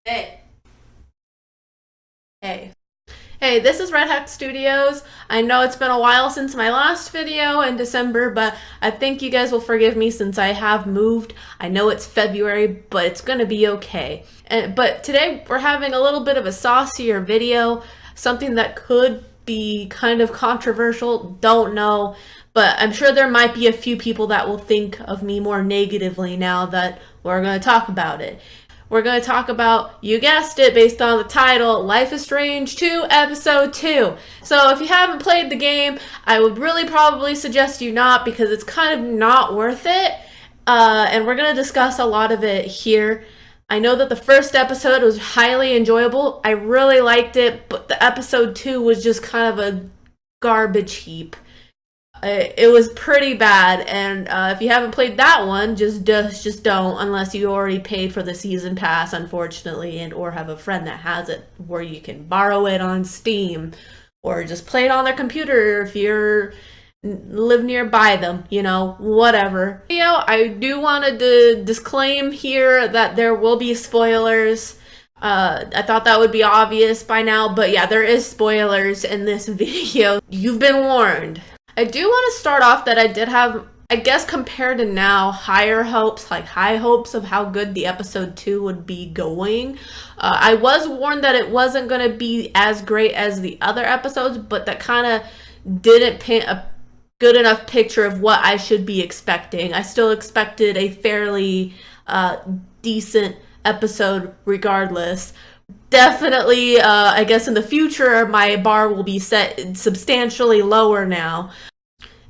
Hey. Hey. Hey, this is Red Hat Studios. I know it's been a while since my last video in December, but I think you guys will forgive me since I have moved. I know it's February, but it's gonna be okay. But today we're having a little bit of a saucier video, something that could be kind of controversial, don't know, but I'm sure there might be a few people that will think of me more negatively now that we're gonna talk about it. We're going to talk about, you guessed it, based on the title, Life is Strange 2 Episode 2. So if you haven't played the game, I would really probably suggest you not because it's kind of not worth it. And we're going to discuss a lot of it here. I know that the first episode was highly enjoyable. I really liked it, but the episode 2 was just kind of a garbage heap. It was pretty bad, and if you haven't played that one, just don't, unless you already paid for the season pass, unfortunately, and or have a friend that has it where you can borrow it on Steam, or just play it on their computer if you're live nearby them, whatever. I do want to disclaim here that there will be spoilers. I thought that would be obvious by now, but yeah, there is spoilers in this video. You've been warned. I do want to start off that I did have, I guess compared to now, higher hopes, like high hopes of how good the episode 2 would be going. I was warned that it wasn't going to be as great as the other episodes, but that kind of didn't paint a good enough picture of what I should be expecting. I still expected a fairly decent episode regardless. Definitely, I guess in the future, my bar will be set substantially lower now.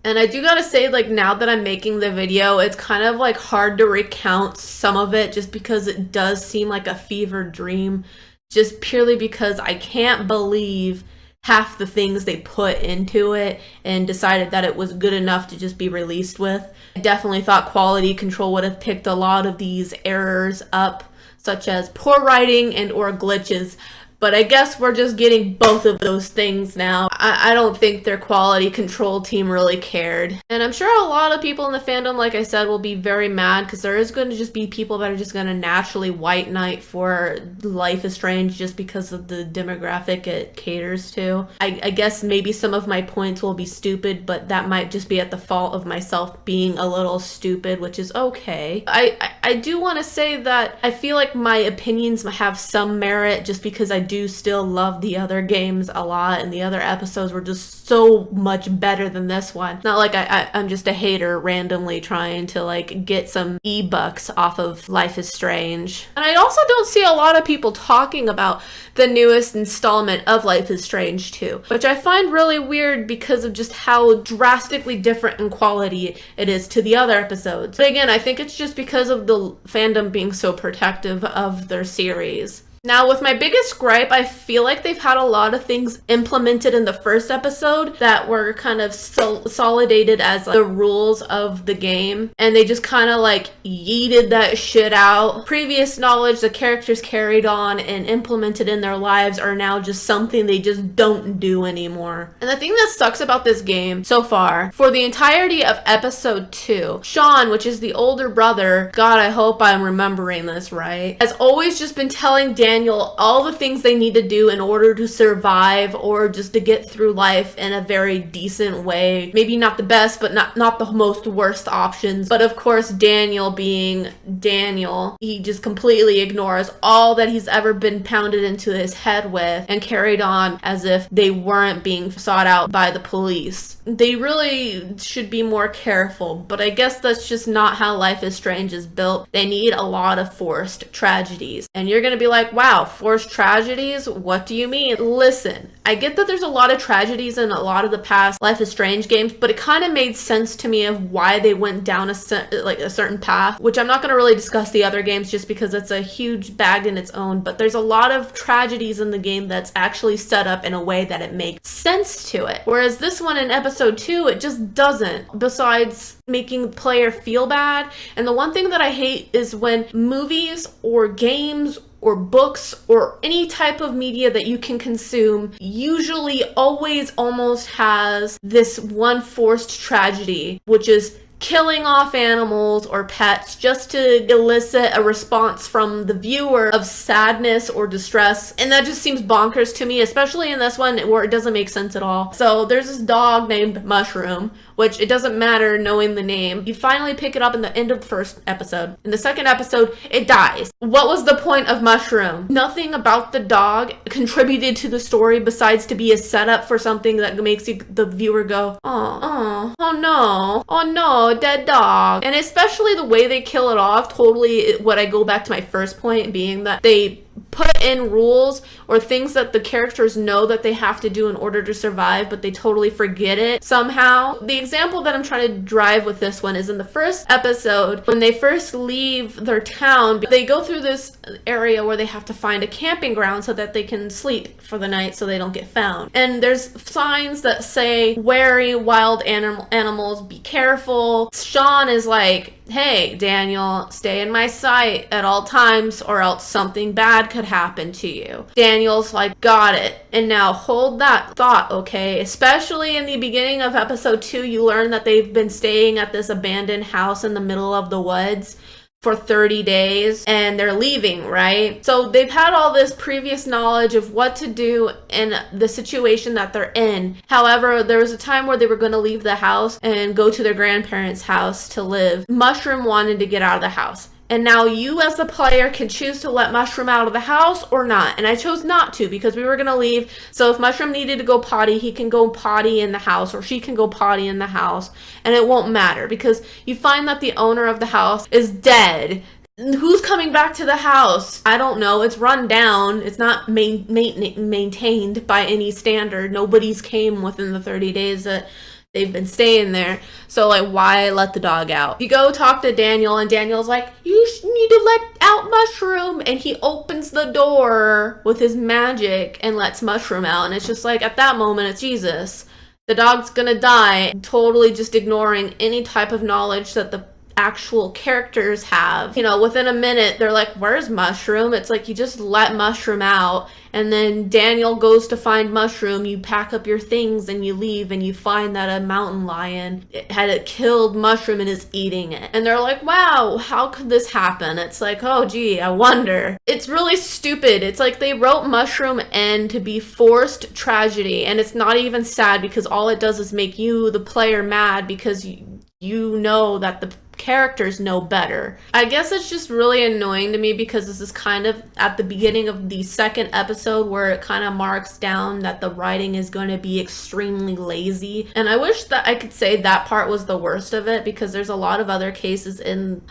And I do gotta say, like, now that I'm making the video, it's kind of, like, hard to recount some of it just because it does seem like a fever dream. Just purely because I can't believe half the things they put into it and decided that it was good enough to just be released with. I definitely thought quality control would have picked a lot of these errors up, such as poor writing and or glitches, but I guess we're just getting both of those things now. I don't think their quality control team really cared. And I'm sure a lot of people in the fandom, like I said, will be very mad because there is going to just be people that are just going to naturally white knight for Life is Strange just because of the demographic it caters to. I guess maybe some of my points will be stupid, but that might just be at the fault of myself being a little stupid, which is okay. I do want to say that I feel like my opinions have some merit just because I do still love the other games a lot, and the other episodes were just so much better than this one. Not like I'm just a hater randomly trying to like get some E-bucks off of Life is Strange. And I also don't see a lot of people talking about the newest installment of Life is Strange 2, which I find really weird because of just how drastically different in quality it is to the other episodes. But again, I think it's just because of the fandom being so protective of their series. Now, with my biggest gripe, I feel like they've had a lot of things implemented in the first episode that were kind of consolidated as the rules of the game, and they just kind of like yeeted that shit out. Previous knowledge the characters carried on and implemented in their lives are now just something they just don't do anymore. And the thing that sucks about this game so far, for the entirety of episode 2, Sean, which is the older brother, God, I hope I'm remembering this right, has always just been telling Daniel all the things they need to do in order to survive or just to get through life in a very decent way. Maybe not the best, but not the most worst options. But of course, Daniel being Daniel, he just completely ignores all that he's ever been pounded into his head with and carried on as if they weren't being sought out by the police. They really should be more careful, but I guess that's just not how Life is Strange is built. They need a lot of forced tragedies. And you're gonna be like, wow, forced tragedies? What do you mean? Listen, I get that there's a lot of tragedies in a lot of the past Life is Strange games, but it kind of made sense to me of why they went down a certain path, which I'm not going to really discuss the other games just because it's a huge bag in its own, but there's a lot of tragedies in the game that's actually set up in a way that it makes sense to it. Whereas this one in episode 2, it just doesn't, besides making the player feel bad. And the one thing that I hate is when movies or games or books or any type of media that you can consume usually always almost has this one forced tragedy, which is killing off animals or pets just to elicit a response from the viewer of sadness or distress. And that just seems bonkers to me, especially in this one where it doesn't make sense at all. So there's this dog named Mushroom, which it doesn't matter knowing the name. You finally pick it up in the end of the first episode. In the second episode, it dies. What was the point of Mushroom? Nothing about the dog contributed to the story besides to be a setup for something that makes the viewer go, oh no, dead dog. And especially the way they kill it off, totally what I go back to my first point being that they put in rules or things that the characters know that they have to do in order to survive, but they totally forget it somehow. The example that I'm trying to drive with this one is in the first episode, when they first leave their town, they go through this area where they have to find a camping ground so that they can sleep for the night so they don't get found. And there's signs that say, wary wild animals, be careful. Sean is like, hey, Daniel, stay in my sight at all times or else something bad could happen to you. Daniel's like, got it. And now hold that thought, okay? Especially in the beginning of episode 2, you learn that they've been staying at this abandoned house in the middle of the woods for 30 days and they're leaving, right? So they've had all this previous knowledge of what to do in the situation that they're in. However, there was a time where they were going to leave the house and go to their grandparents' house to live. Mushroom wanted to get out of the house. And now you as the player can choose to let Mushroom out of the house or not. And I chose not to because we were going to leave. So if Mushroom needed to go potty, he can go potty in the house or she can go potty in the house. And it won't matter because you find that the owner of the house is dead. Who's coming back to the house? I don't know. It's run down. It's not maintained by any standard. Nobody's came within the 30 days that they've been staying there. So like, why let the dog out? You go talk to Daniel and Daniel's like, you need to let out Mushroom. And he opens the door with his magic and lets Mushroom out. And it's just like, at that moment, it's Jesus. The dog's gonna die. Totally just ignoring any type of knowledge that the actual characters have. You know, within a minute, they're like, where's Mushroom? It's like, you just let Mushroom out. And then Daniel goes to find Mushroom. You pack up your things and you leave and you find that a mountain lion had killed Mushroom and is eating it. And they're like, wow, how could this happen? It's like, oh gee, I wonder. It's really stupid. It's like they wrote Mushroom in to be forced tragedy. And it's not even sad because all it does is make you, the player, mad because you know that the characters know better. I guess it's just really annoying to me because this is kind of at the beginning of the second episode where it kind of marks down that the writing is going to be extremely lazy. And I wish that I could say that part was the worst of it because there's a lot of other cases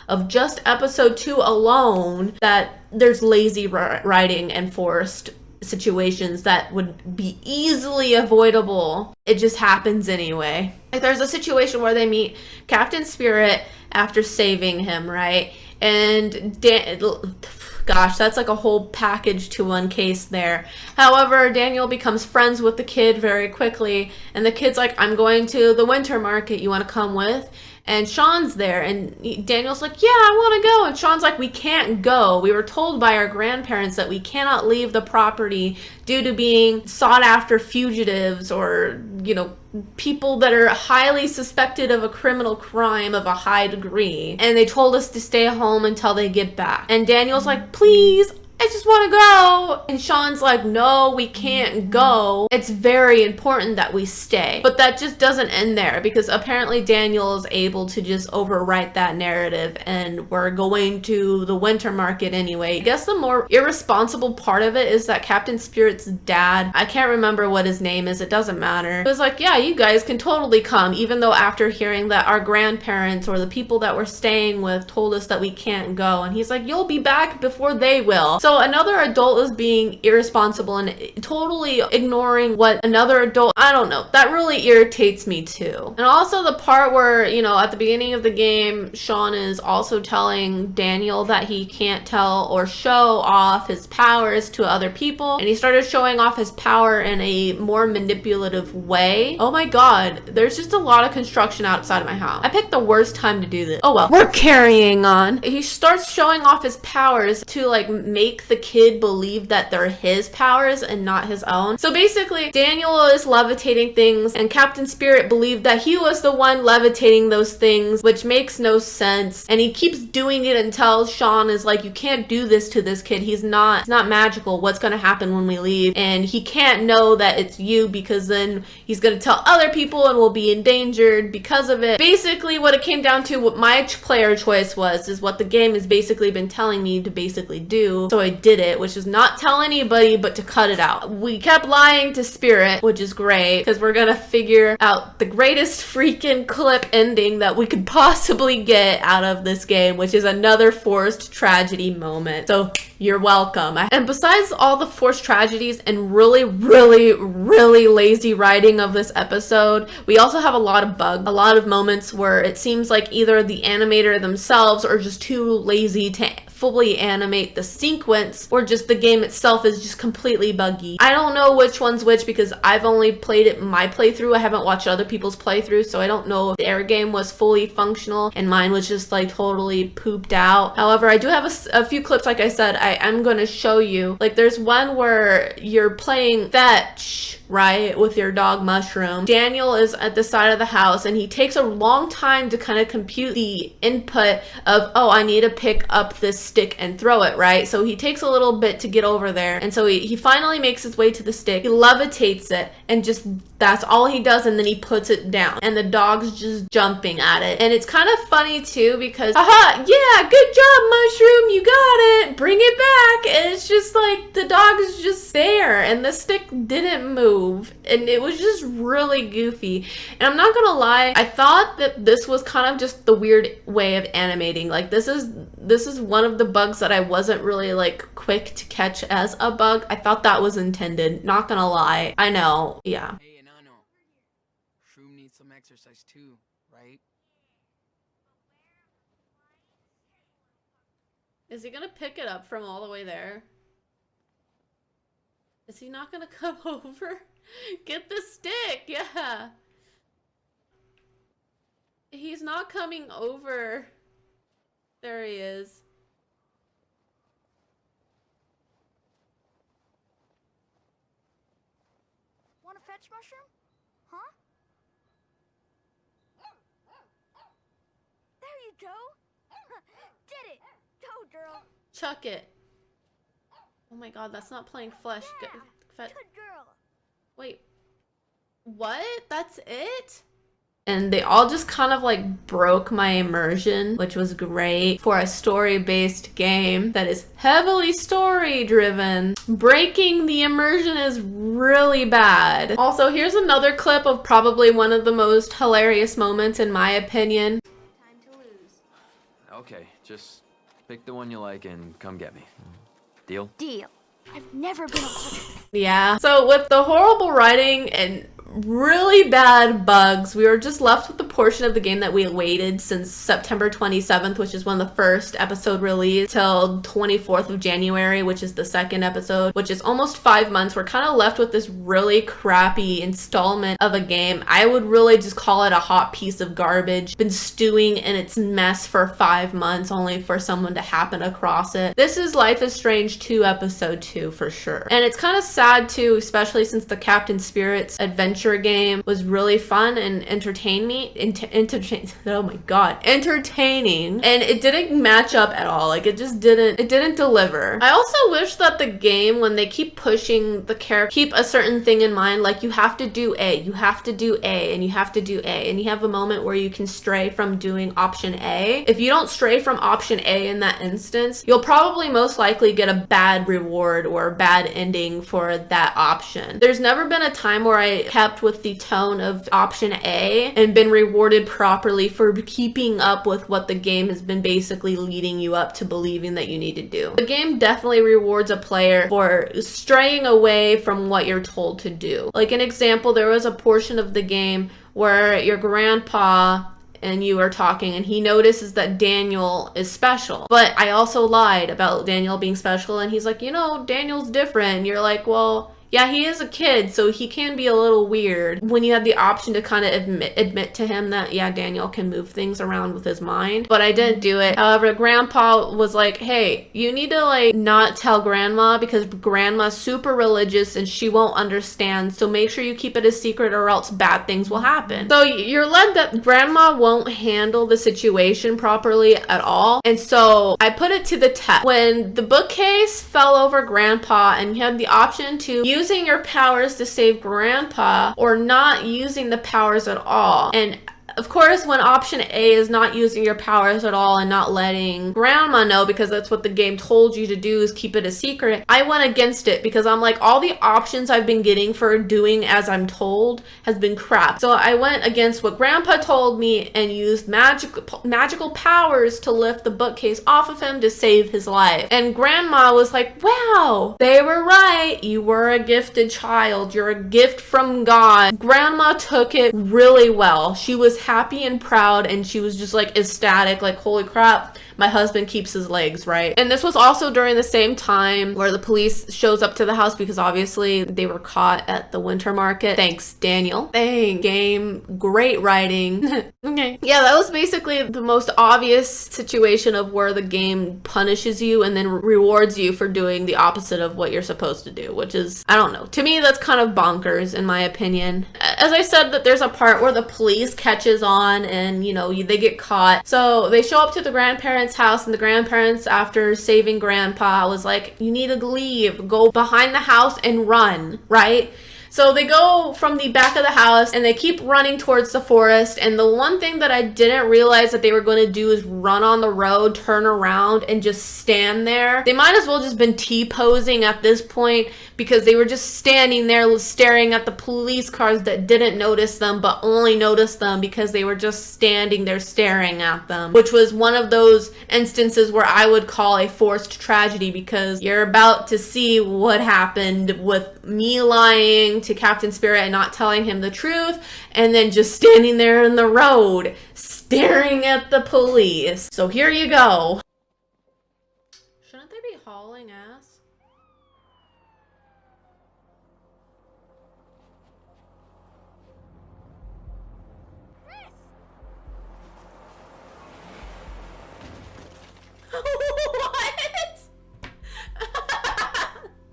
of just episode 2 alone that there's lazy writing and forced situations that would be easily avoidable. It just happens anyway. Like there's a situation where they meet Captain Spirit after saving him, right? And gosh, that's like a whole package to one case there. However, Daniel becomes friends with the kid very quickly, and the kid's like, I'm going to the winter market, you want to come with? And Sean's there, and Daniel's like, yeah, I want to go. And Sean's like, we can't go. We were told by our grandparents that we cannot leave the property due to being sought after fugitives or, you know, people that are highly suspected of a criminal crime of a high degree. And they told us to stay home until they get back. And Daniel's like, please, I just want to go. And Sean's like, no, we can't go. It's very important that we stay. But that just doesn't end there because apparently Daniel is able to just overwrite that narrative and we're going to the winter market anyway. I guess the more irresponsible part of it is that Captain Spirit's dad, I can't remember what his name is, it doesn't matter. It was like, yeah, you guys can totally come, even though after hearing that our grandparents or the people that we're staying with told us that we can't go. And he's like, you'll be back before they will. So another adult is being irresponsible and totally ignoring what another adult, I don't know, that really irritates me too. And also the part where, you know, at the beginning of the game, Sean is also telling Daniel that he can't tell or show off his powers to other people. And he started showing off his power in a more manipulative way. Oh my god, there's just a lot of construction outside of my house. I picked the worst time to do this. Oh well, we're carrying on. He starts showing off his powers to like make make the kid believe that they're his powers and not his own. So basically, Daniel is levitating things, and Captain Spirit believed that he was the one levitating those things, which makes no sense. And he keeps doing it until Sean is like, you can't do this to this kid. It's not magical. What's going to happen when we leave? And he can't know that it's you, because then he's going to tell other people and will be endangered because of it. Basically, what it came down to, what my player choice was, is what the game has basically been telling me to basically do. So I did it, which is not tell anybody, but to cut it out. We kept lying to Spirit, which is great, because we're going to figure out the greatest freaking clip ending that we could possibly get out of this game, which is another forced tragedy moment. So you're welcome. And besides all the forced tragedies and really lazy writing of this episode, we also have a lot of bugs, a lot of moments where it seems like either the animator themselves are just too lazy to fully animate the sequence, or just the game itself is just completely buggy. I don't know which one's which, because I've only played it my playthrough. I haven't watched other people's playthroughs, so I don't know if their game was fully functional and mine was just like totally pooped out. However, I do have a few clips, like I said, I am going to show you. Like there's one where you're playing fetch, right, with your dog Mushroom. Daniel is at the side of the house, and he takes a long time to kind of compute the input of, oh, I need to pick up this stick and throw it, right? So he takes a little bit to get over there, and so he finally makes his way to the stick. He levitates it, and just that's all he does, and then he puts it down, and the dog's just jumping at it. And it's kind of funny too, because aha, yeah, good job Mushroom, you got it, bring it back. And it's just like the dog is just there, and the stick didn't move, and it was just really goofy. And I'm not gonna lie, I thought that this was kind of just the weird way of animating. Like this is one of the bugs that I wasn't really like quick to catch as a bug. I thought that was intended, not gonna lie. I know, yeah. Hey, Enano. Shroom needs some exercise too, right? Is he gonna pick it up from all the way there? Is he not gonna come over? Get the stick, yeah. He's not coming over. There he is. Want to fetch Mushroom? Huh? There you go. Did it. Go, girl. Chuck it. Oh my god, that's not playing flesh. Yeah. Good girl. Wait. What? That's it? And they all just kind of like broke my immersion, which was great for a story-based game that is heavily story-driven. Breaking the immersion is really bad. Also, here's another clip of probably one of the most hilarious moments in my opinion. Time to lose. Okay, just pick the one you like and come get me. Deal? Deal. I've never been a Yeah. So with the horrible writing and really bad bugs, we were just left with the portion of the game that we awaited since September 27th, which is when the first episode released, till 24th of January, which is the second episode, which is almost 5 months. We're kind of left with this really crappy installment of a game. I would really just call it a hot piece of garbage. Been stewing in its mess for 5 months only for someone to happen across it. This is Life is Strange 2 episode 2 for sure. And it's kind of sad too, especially since the Captain Spirit's adventure game was really fun and entertaining, oh my god, entertaining, and it didn't match up at all. Like it didn't deliver. I also wish that the game, when they keep pushing the character, keep a certain thing in mind, like you have to do A, you have to do A, and you have to do A, and you have a moment where you can stray from doing option A. If you don't stray from option A in that instance, you'll probably most likely get a bad reward or bad ending for that option. There's never been a time where I kept with the tone of option A and been rewarded properly for keeping up with what the game has been basically leading you up to believing that you need to do. The game definitely rewards a player for straying away from what you're told to do. Like an example, there was a portion of the game where your grandpa and you are talking and he notices that Daniel is special. But I also lied about Daniel being special, and he's like, you know, Daniel's different. And you're like, well, Yeah, he is a kid, so he can be a little weird when you have the option to kind of admit to him that, yeah, Daniel can move things around with his mind. But I didn't do it. However, Grandpa was like, hey, you need to like not tell Grandma because Grandma's super religious and she won't understand. So make sure you keep it a secret or else bad things will happen. So you're led that Grandma won't handle the situation properly at all. And so I put it to the test. When the bookcase fell over Grandpa and you had the option to using your powers to save Grandpa or not using the powers at all. And of course, when option A is not using your powers at all and not letting Grandma know because that's what the game told you to do is keep it a secret, I went against it because I'm like, all the options I've been getting for doing as I'm told has been crap. So I went against what Grandpa told me and used magical powers to lift the bookcase off of him to save his life. And Grandma was like, wow, they were right. You were a gifted child. You're a gift from God. Grandma took it really well. She was happy and proud and she was just like ecstatic, like, holy crap, my husband keeps his legs, right? And this was also during the same time where the police shows up to the house because obviously they were caught at the winter market. Thanks, Daniel. Thanks, game. Great writing. Okay. Yeah, that was basically the most obvious situation of where the game punishes you and then rewards you for doing the opposite of what you're supposed to do, which is, I don't know. To me, that's kind of bonkers in my opinion. As I said, that there's a part where the police catches on and, you know, they get caught. So they show up to the grandparents' house and the grandparents, after saving Grandpa, was like, you need to leave, go behind the house and run, right? So they go from the back of the house and they keep running towards the forest. And the one thing that I didn't realize that they were going to do is run on the road, turn around and just stand there. They might as well just been T-posing at this point because they were just standing there staring at the police cars that didn't notice them, but only noticed them because they were just standing there staring at them, which was one of those instances where I would call a forced tragedy because you're about to see what happened with me lying to Captain Spirit and not telling him the truth, and then just standing there in the road staring at the police. So here you go. Shouldn't they be hauling ass? What?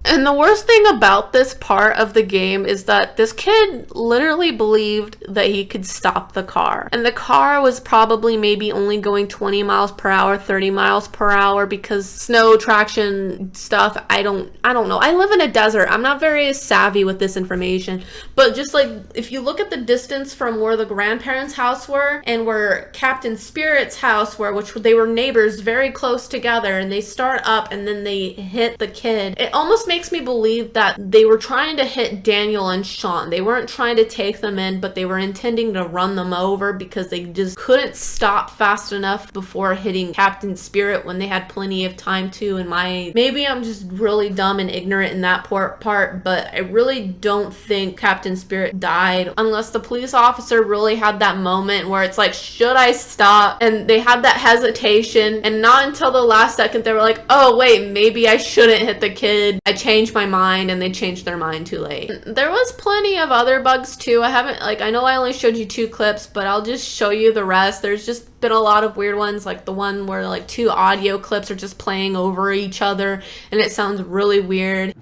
And the worst thing about this part of the game is that this kid literally believed that he could stop the car. And the car was probably maybe only going 20 miles per hour, 30 miles per hour because snow traction stuff, I don't know. I live in a desert. I'm not very savvy with this information. But just like, if you look at the distance from where the grandparents' house were and where Captain Spirit's house were, which they were neighbors very close together, and they start up and then they hit the kid, it almost makes me believe that they were trying to hit Daniel and Sean. They weren't trying to take them in, but they were intending to run them over because they just couldn't stop fast enough before hitting Captain Spirit when they had plenty of time to. And maybe I'm just really dumb and ignorant in that part, but I really don't think Captain Spirit died unless the police officer really had that moment where it's like, should I stop? And they had that hesitation, and not until the last second they were like, oh wait, maybe I shouldn't hit the kid. I changed my mind, and they changed their mind too late. There was plenty of other bugs too. I know I only showed you 2 clips, but I'll just show you the rest. There's just been a lot of weird ones, like the one where like 2 audio clips are just playing over each other and it sounds really weird.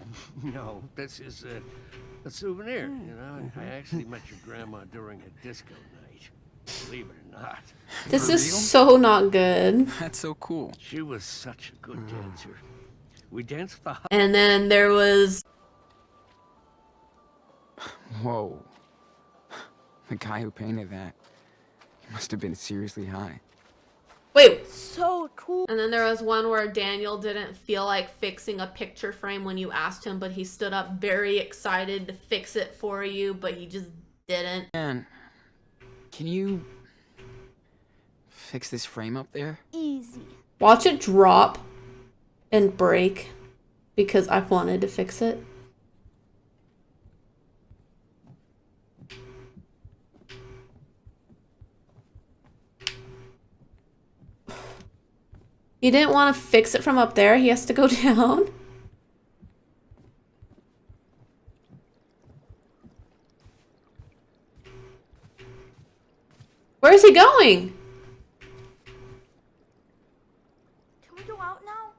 No, this is a souvenir, you know. I actually met your grandma during a disco night. Believe it or not. This For is real? so not good. That's so cool. She was such a good dancer. We danced the And then there was Whoa. The guy who painted that, he must have been seriously high. wait. So cool. And then there was one where Daniel didn't feel like fixing a picture frame when you asked him, but he stood up very excited to fix it for you, but he just didn't. Man, can you fix this frame up there? Easy. Watch it drop and break because I wanted to fix it. He didn't want to fix it from up there. He has to go down. you going? Can we go out now?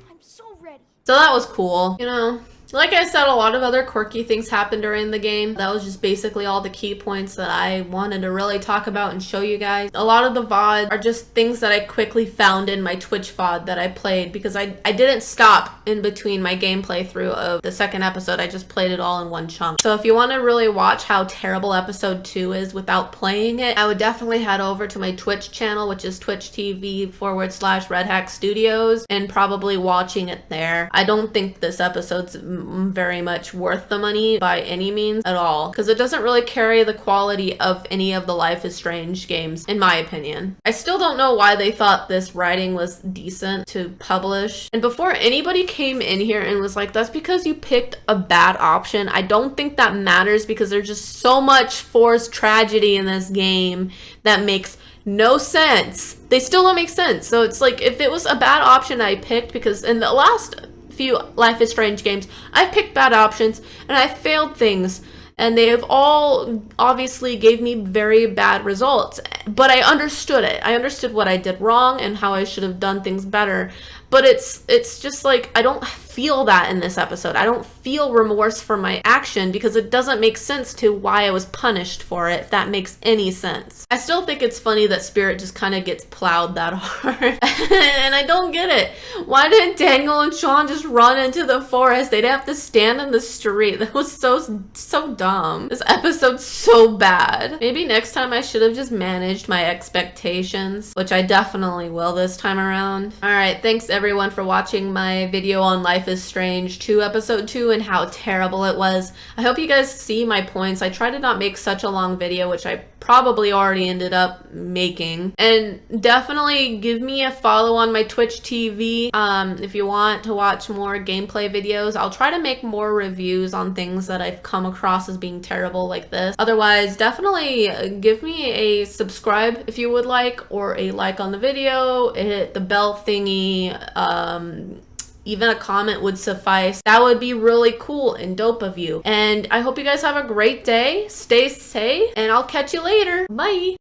I'm so ready. So that was cool. You know, like I said, a lot of other quirky things happened during the game. That was just basically all the key points that I wanted to really talk about and show you guys. A lot of the VODs are just things that I quickly found in my Twitch VOD that I played because I didn't stop in between my gameplay through of the second episode. I just played it all in one chunk. So if you want to really watch how terrible episode 2 is without playing it, I would definitely head over to my Twitch channel, which is twitch.tv/redhack studios, and probably watching it there. I don't think this episode's very much worth the money by any means at all, because it doesn't really carry the quality of any of the Life is Strange games, in my opinion. I still don't know why they thought this writing was decent to publish. And before anybody came in here and was like, that's because you picked a bad option, I don't think that matters, because there's just so much forced tragedy in this game that makes no sense. They still don't make sense. So it's like, if it was a bad option I picked, because in the last few Life is Strange games, I've picked bad options and I've failed things, and they have all obviously gave me very bad results, but I understood it. I understood what I did wrong and how I should have done things better. But it's just like, I don't feel that in this episode. I don't feel remorse for my action because it doesn't make sense to why I was punished for it, if that makes any sense. I still think it's funny that Spirit just kind of gets plowed that hard. And I don't get it. Why didn't Daniel and Sean just run into the forest? They'd have to stand in the street. That was so dumb. This episode's so bad. Maybe next time I should have just managed my expectations, which I definitely will this time around. Alright, thanks everyone for watching my video on Life is Strange 2 episode 2 and how terrible it was. I hope you guys see my points. I try to not make such a long video, which I probably already ended up making. And definitely give me a follow on my Twitch TV if you want to watch more gameplay videos. I'll try to make more reviews on things that I've come across as being terrible like this. Otherwise, definitely give me a subscribe if you would like, or a like on the video, hit the bell thingy, even a comment would suffice. That would be really cool and dope of you. And I hope you guys have a great day. Stay safe, and I'll catch you later. Bye.